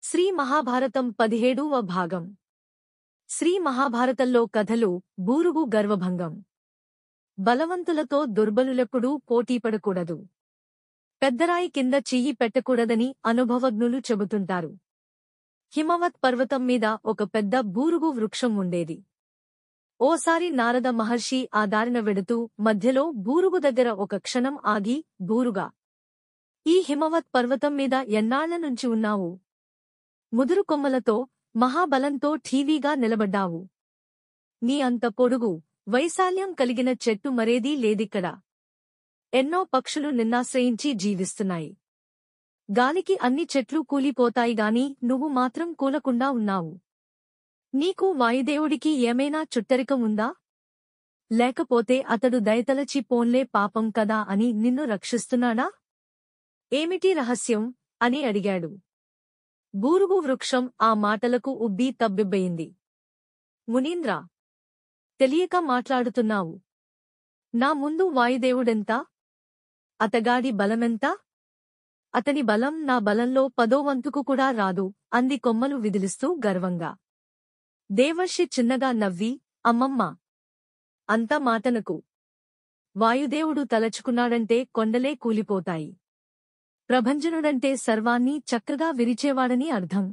శ్రీ మహాభారతం 17వ భాగం. శ్రీ మహాభారతంలో కథలు. బూరుగు గర్వభంగం. బలవంతులతో దుర్బలులెప్పుడూ పోటీపడకూడదు. పెద్దరాయి కింద చెయ్యి పెట్టకూడదని అనుభవజ్ఞులు చెబుతుంటారు. హిమవత్ పర్వతం మీద ఒక పెద్ద బూరుగు వృక్షం ఉండేది. ఓసారి నారద మహర్షి ఆ దారిన వెడుతూ మధ్యలో బూరుగు దగ్గర ఒక క్షణం ఆగి, బూరుగా, ఈ హిమవత్ పర్వతం మీద ఎన్నాళ్ల నుంచి ఉన్నావు? ముదురు కొమ్మలతో, మహాబలంతో ఠీవీగా నిలబడ్డావు. నీ అంత పొడుగు, వైశాల్యం కలిగిన చెట్టు మరేదీ లేదిక్కడ. ఎన్నో పక్షులు నిన్నాశ్రయించి జీవిస్తున్నాయి. గాలికి అన్ని చెట్లు కూలిపోతాయిగాని నువ్వు మాత్రం కూలకుండా ఉన్నావు. నీకు వాయుదేవుడికి ఏమైనా చుట్టరికం ఉందా? లేకపోతే అతడు దయతలచి పోన్లే పాపం కదా అని నిన్ను రక్షిస్తున్నాడా? ఏమిటి రహస్యం? అని అడిగాడు. బూరుగు వృక్షం ఆ మాటలకు ఉబ్బి తబ్బిబ్బయింది. మునీంద్రా, తెలియక మాట్లాడుతున్నావు. నా ముందు వాయుదేవుడెంత? అతగాడి బలమెంత? అతని బలం నా బలంలో 10వ వంతుకు కూడా రాదు అంది కొమ్మలు విదిలిస్తూ గర్వంగా. దేవర్షి చిన్నగా నవ్వి, అమ్మమ్మ, అంత మాటనకు. వాయుదేవుడు తలచుకున్నాడంటే కొండలే కూలిపోతాయి. ప్రభంజనుడంటే సర్వాన్నీ చక్కగా విరిచేవాడని అర్థం.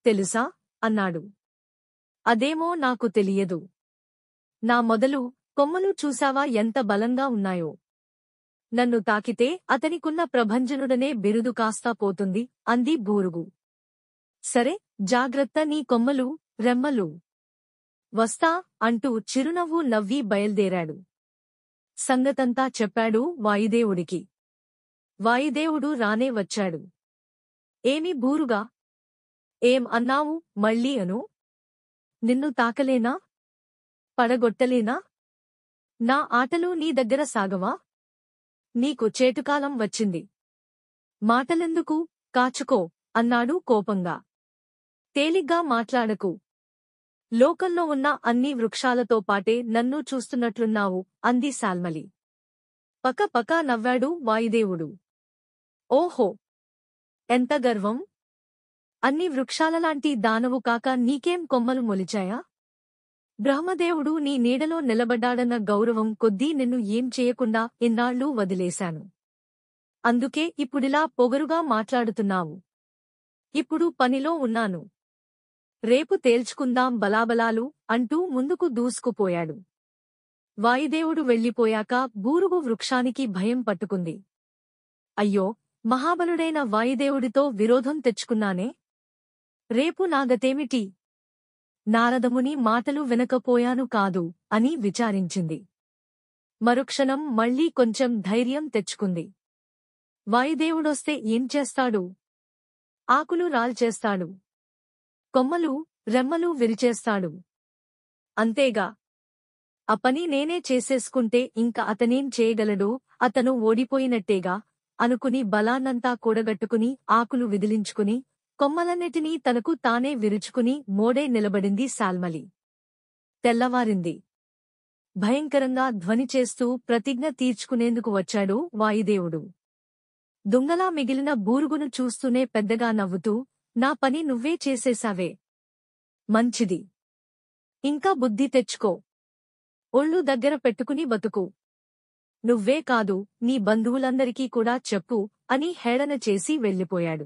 తెలుసా? అన్నాడు. అదేమో నాకు తెలియదు. నా మొదలు, కొమ్మలు చూశావా ఎంత బలంగా ఉన్నాయో? నన్ను తాకితే అతనికున్న ప్రభంజనుడనే బిరుదు కాస్తా పోతుంది అంది బూరుగు. సరే, జాగ్రత్త నీ కొమ్మలు, రెమ్మలు. వస్తా అంటూ చిరునవ్వు నవ్వి బయల్దేరాడు. సంగతంతా చెప్పాడు వాయుదేవుడికి. వాయుదేవుడు రానే వచ్చాడు. ఏమి బూరుగా? ఏం అన్నావు మళ్ళీ అను? నిన్ను తాకలేనా? పడగొట్టలేనా? నా ఆటలు నీ దగ్గర సాగవా? నీకు చేటుకాలం వచ్చింది. మాటలెందుకు? కాచుకో అన్నాడు కోపంగా. తేలిగ్గా మాట్లాడకు. లోకంలో ఉన్న అన్ని వృక్షాలతో పాటే నన్ను చూస్తున్నట్లున్నావు అంది శాల్మలి. పక నవ్వాడు వాయుదేవుడు. ఓహో, ఎంత గర్వం! అన్ని వృక్షాలలాంటి దానవు కాక నీకేం కొమ్మలు మొలిచాయా? బ్రహ్మదేవుడు నీ నీడలో నిలబడ్డాడన్న గౌరవం కొద్దీ నిన్ను ఏం చేయకుండా ఇన్నాళ్లూ వదిలేశాను. అందుకే ఇప్పుడిలా పొగరుగా మాట్లాడుతున్నావు. ఇప్పుడు పనిలో ఉన్నాను. రేపు తేల్చుకుందాం బలాబలాలు అంటూ ముందుకు దూసుకుపోయాడు. వాయుదేవుడు వెళ్ళిపోయాక బూరుగు వృక్షానికి భయం పట్టుకుంది. అయ్యో, మహాబలుడైన వాయుదేవుడితో విరోధం తెచ్చుకున్నానే. రేపు నాగతేమిటి? నారదముని మాటలు వినకపోయాను కాదు అని విచారించింది. మరుక్షణం మళ్లీ కొంచెం ధైర్యం తెచ్చుకుంది. వాయుదేవుడొస్తే ఏం చేస్తాడు? ఆకులు రాల్చేస్తాడు. కొమ్మలు, రెమ్మలు విరిచేస్తాడు. అంతేగా. ఆ పని నేనే చేసేసుకుంటే ఇంక అతనేం చేయగలడు? అతను ఓడిపోయినట్టేగా అనుకుని బలాన్నంతా కూడగట్టుకుని ఆకులు విదిలించుకుని కొమ్మలన్నిటినీ తనకు తానే విరుచుకుని మోడే నిలబడింది శాల్మలి. తెల్లవారింది. భయంకరంగా ధ్వని చేస్తూ ప్రతిజ్ఞ తీర్చుకునేందుకు వచ్చాడు వాయుదేవుడు. దుంగలా మిగిలిన బూరుగును చూస్తూనే పెద్దగా నవ్వుతూ, నా పని నువ్వే చేసేశావే. మంచిది. ఇంకా బుద్ధి తెచ్చుకో. ఒళ్ళు దగ్గర పెట్టుకుని బతుకు. నువ్వే కాదు, నీ బంధువులందరికీ కూడా చెప్పు అని హేళన చేసి వెళ్ళిపోయాడు.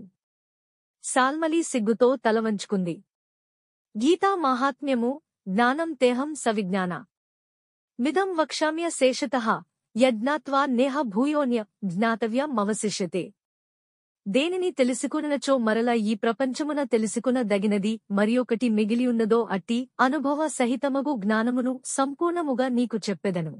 శాల్మలి సిగ్గుతో తలవంచుకుంది. గీతా మాహాత్మ్యము జ్ఞానం తేహం సవిజ్ఞాన మిదం వక్ష్యామ్య శేషతః యజ్ఞాత్వా నేహ భూయోన్య జ్ఞాతవ్యమవశిష్యతే. దేనిని తెలుసుకునచో మరల ఈ ప్రపంచమున తెలుసుకున దగినది మరియొకటి మిగిలియున్నదో అట్టి అనుభవ సహితమగు జ్ఞానమును సంపూర్ణముగా నీకు చెప్పెదను.